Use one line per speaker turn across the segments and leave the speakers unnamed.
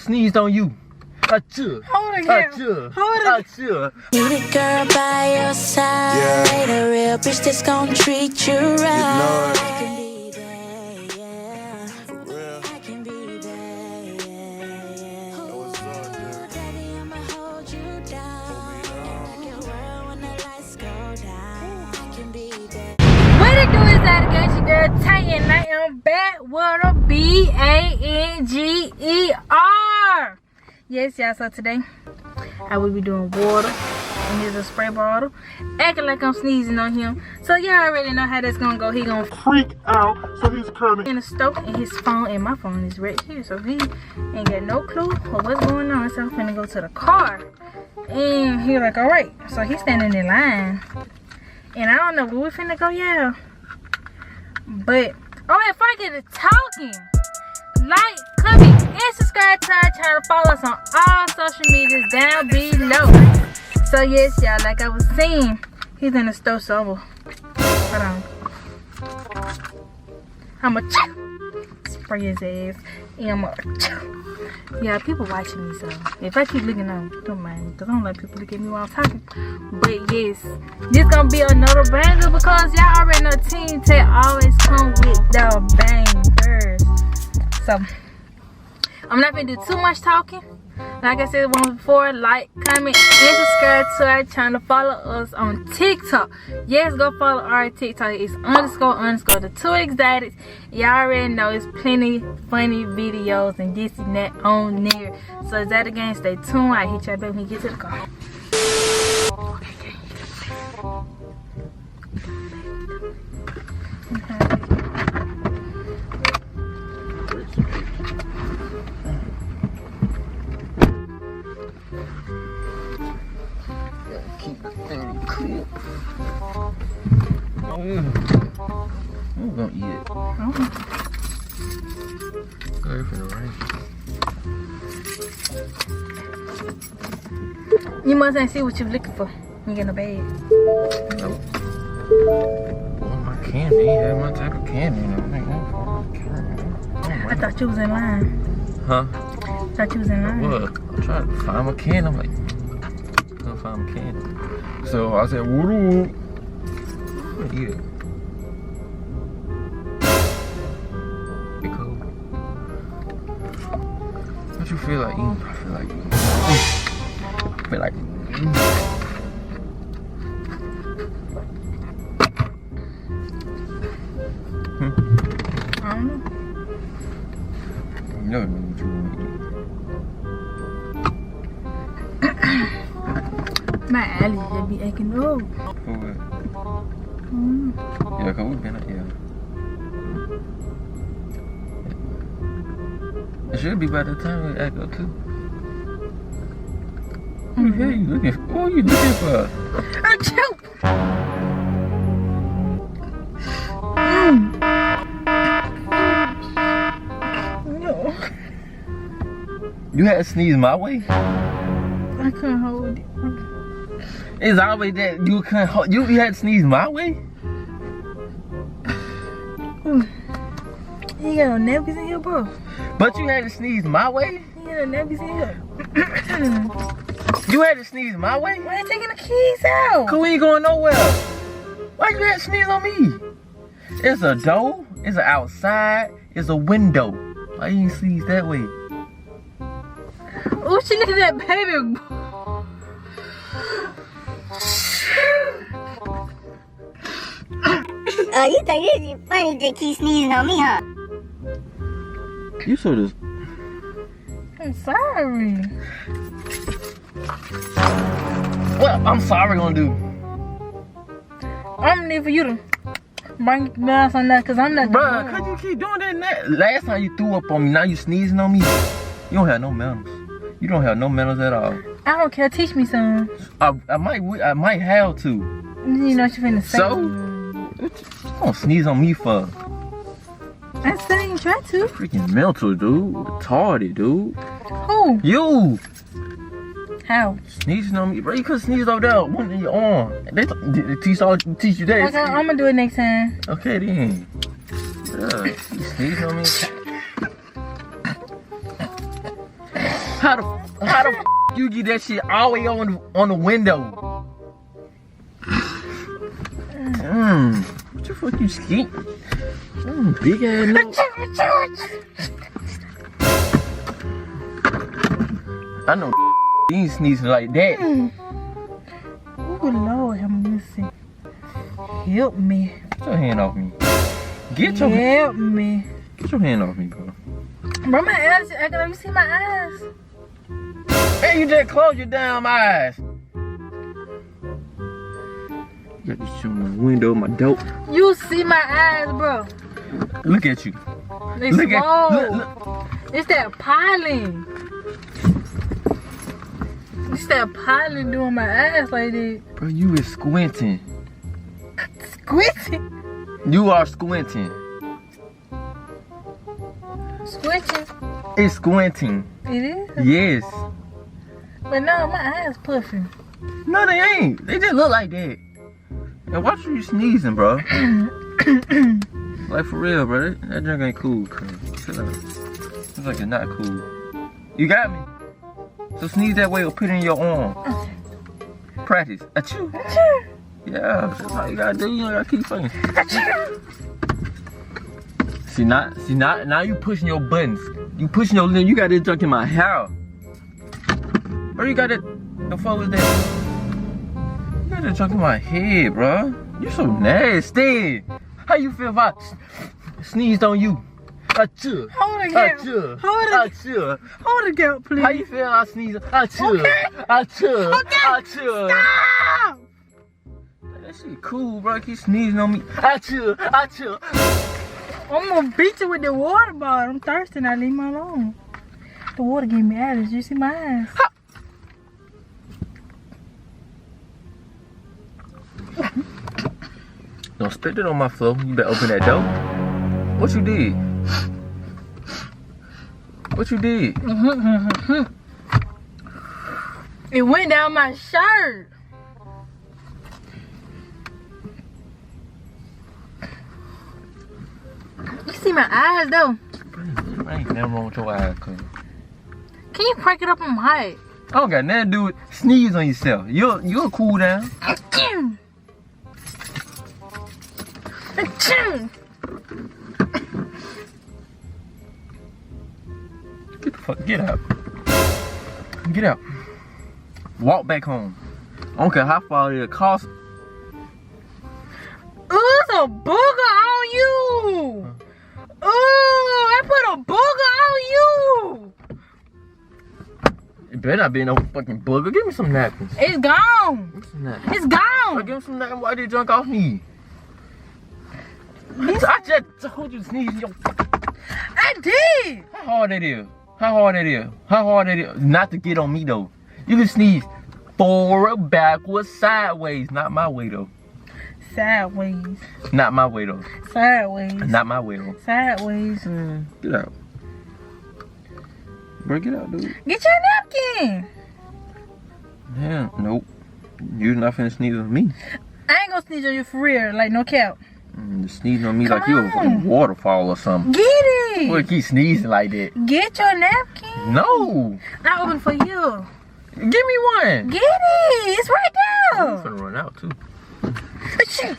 sneezed on you. Achoo.
Hold it,
Achoo.
Hold it.
Achoo.
You the girl by your side, a real bitch that's gonna treat you right. I can be there, yeah. For real. I can be there, yeah. Oh, daddy, I'ma hold you down. Like your world when the lights go down. I can be there.
What it do is that against your girl Tay, and I am back with a BANGER. Yes, y'all, so today I will be doing water, and here's a spray bottle, acting like I'm sneezing on him. So y'all already know how that's gonna go. He gonna freak out, so he's coming in the stove, and his phone, and my phone is right here, so he ain't got no clue of what's going on. So I'm finna go to the car, and he like, all right. So he's standing in line, and I don't know where we finna go, y'all. But oh, if I get to talking, like, comment, and subscribe to our channel. Follow us on all social medias down below. So yes, y'all, like I was saying, he's in the store, so hold on. I'ma spray his ass, and I'ma yeah, people watching me, so if I keep looking on, don't mind, because I don't like people looking at me while I'm talking. But yes, this gonna be another banger, because y'all already know Team Tay always come with the bangers. So I'm not gonna do too much talking. Like I said once before, like, comment, and subscribe to our channel. Follow us on TikTok. Yes, go follow our TikTok. It's __ the two exotics. Y'all already know it's plenty funny videos and this and that on there. So is that again? Stay tuned. I hit y'all back when we get to the car.
I'm gonna eat it. Sorry for the rain.
You mustn't see what you're looking for. You get in the bag.
Nope. Well, my candy. Had my type of candy.
I thought you was in line.
Huh?
Thought you was in line.
What? I'm trying to find my candy. I'm like, couldn't find my candy. So I said, woo. Yeah. Be cool. What you feel like eating? I feel like eating. I feel like
I don't know.
You never know what you want to eat.
My alley just be acting up.
For what? Yeah, cause we been up, yeah. It should be by the time we act up too. What the hell you looking for? What are you looking for?
I choked. No.
You had to sneeze my way?
I couldn't hold it.
It's always that you couldn't hold. You had to sneeze my way?
You got no napkins in here, bro.
But you had to sneeze my way?
You got no napkins in here.
You had to sneeze my way?
Why are you taking the keys out?
Cause we ain't going nowhere. Why you had to sneeze on me? It's a door, it's an outside, it's a window. Why you ain't sneeze that way?
Oh, she look at that baby.
Oh, you think it's funny to keep sneezing on me, huh?
You sort of.
I'm sorry.
What I'm sorry gonna do?
I'm gonna need for you to bring down on that, cause I'm not.
Bruh, cause you keep doing that. Last time you threw up on me, now you sneezing on me. You don't have no manners. You don't have no manners at all.
I don't care. Teach me some.
I might have to.
You know what you finna say.
So? What you don't sneeze on me for?
I said you try to.
Freaking mental, dude. Retarded, dude.
Who?
You.
How?
Sneezing on me, bro. You could sneeze over there, one in your arm. They teach you that.
Okay, I'm gonna do it next time.
Okay then. Yeah, you sneeze on me. How the f you get that shit all the way on the window? What the fuck you skeet? Big ass nose. I know you ain't sneezing like that.
Oh Lord, have mercy. Help me.
Get your hand off me.
Help me.
Get your hand off me, bro.
Bro, my eyes, I can let me see my eyes.
Hey, you just close your damn eyes. You got this shit on my window, my dope.
You see my eyes, bro.
Look at you.
They
Look
swole.
look.
It's that pollen. It's that pollen doing my eyes like that.
Bro, you is squinting.
Squinting.
You are squinting.
Squinting.
It's squinting.
It is?
Yes.
But no, my eyes puffing.
No, they ain't. They just look like that. And watch you sneezing, bro. Like for real, bro. That drink ain't cool. Chill out. It's like it's not cool. You got me. So sneeze that way or put it in your arm. Practice. Achoo. Yeah, that's all you gotta do. You don't gotta keep fucking. See now you pushing your buttons. You pushing your lip. You got this junk in my hair. Or you got it. The fuck was that? You got that junk in my head, bro. You so nasty. How you feel if I sneezed on you? Achoo.
Hold it, Gap.
Achoo.
Hold it.
Achoo.
Hold it, Gap, please.
How you feel if I sneeze? Achoo.
Okay.
Achoo.
Okay.
Achoo.
Stop!
That shit cool, bro. Keep sneezing on me. Achoo. Achoo.
I'm gonna beat you with the water bottle. I'm thirsty now. Leave me alone. The water gave me allergies. You see my eyes?
Don't spit it on my floor. You better open that door. What you did? What you did?
It went down my shirt. You see my eyes though.
I ain't never wrong with your eyes, cuz.
Can you crank it up on my height?
I don't got nothing to do with sneeze on yourself. You'll cool down.
Achoo. Achoo.
Get out. Get out. Walk back home. I don't care how far it costs.
Ooh, it's a booger on you. Ooh, I put a booger on you.
It better not be no fucking booger. Give me some napkins.
It's gone.
Give me some napkins.
It's gone.
Give me some napkins. Why they drunk off me? I just told you to sneeze in your.
I did.
How hard it is? How hard it is? How hard it is? Not to get on me though. You can sneeze forward, backwards, sideways. Not my way though.
Sideways.
Not my way though.
Sideways.
Not my way though.
Sideways.
Get out. Bro, get out, dude.
Get your napkin.
Yeah, nope. You're not finna sneeze on me.
I ain't gonna sneeze on you for real, like no cap.
You sneezing on me
Come
like you a fucking waterfall or something.
Get it.
Boy, keep sneezing like that.
Get your napkin.
No.
I open for you.
Give me one.
Get it. It's right
I'm
there.
finna run out too.
Achoo.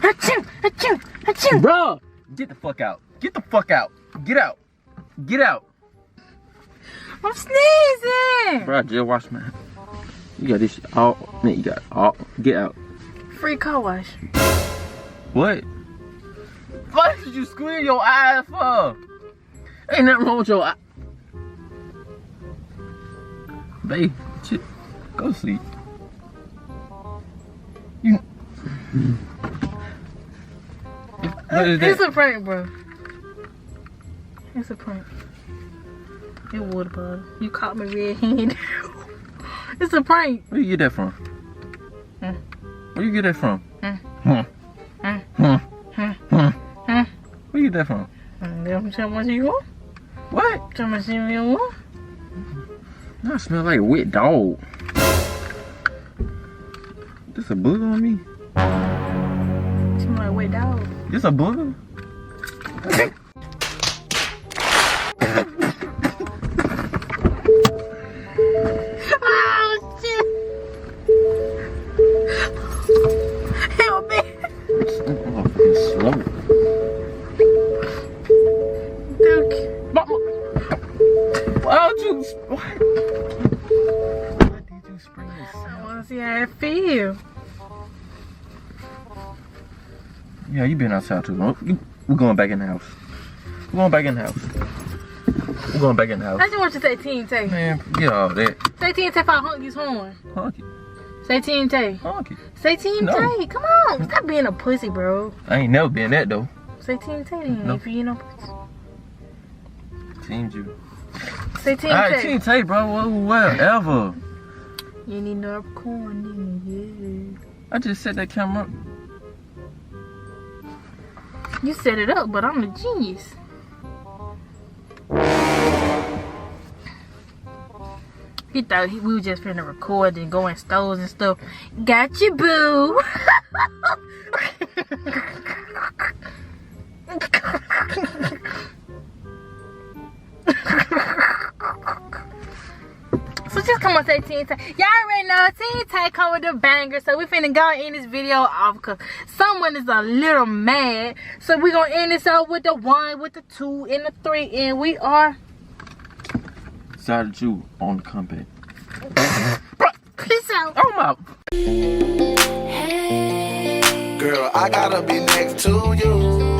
Achoo. Achoo. Achoo.
Bro, get the fuck out. Get the fuck out. Get out. Get out.
I'm sneezing.
Bro, I just washed my hands. You got this shit all. Man, you got all. Get out.
Free car wash.
What? What did you squeeze your eyes for? Ain't nothing wrong with your eye. Babe, shit. Go to sleep. You. What is that?
It's a prank, bro. It's a prank. It water bottle. You caught me red-handed. It's a prank.
Where you get that from? Where you get that from? Where you get that from?
How much you want?
What?
How much you want?
I smell like a wet dog. This a booger on me?
Smell like wet dog.
This a booger?
Oh shit! Help me!
Oh, it's slow.
Dude.
Why don't you? Why did you spray this?
I wanna see how it feels.
Yeah, you been outside too long. We're going back in the house. We're going back in the house. We're going back in the house.
I just want you to say Team Tay.
Man, forget all that.
Say Team Tay if I honk his horn.
Honky.
Say Team Tay.
Honky.
Say Team
No.
Tay. Come on. Stop being a pussy, bro.
I ain't never been that though.
Say Team Tay then
No.
if you ain't no pussy.
Team you.
Say Team
Alright,
Tay.
Team Tay, bro. Whatever.
You need no corn, yeah.
I just set that camera up.
You set it up, but I'm a genius. He thought we were just finna record and go in stores and stuff. Got you, boo. So just come on, say Team Tay. Y'all already know Team Tay come with the banger. So we finna go end this video off because someone is a little mad. So we gonna end this out with the 1, with the 2, and the 3, and we are.
Decided you on the comeback.
Peace out.
Oh my.
Hey.
Girl, I gotta be next to you.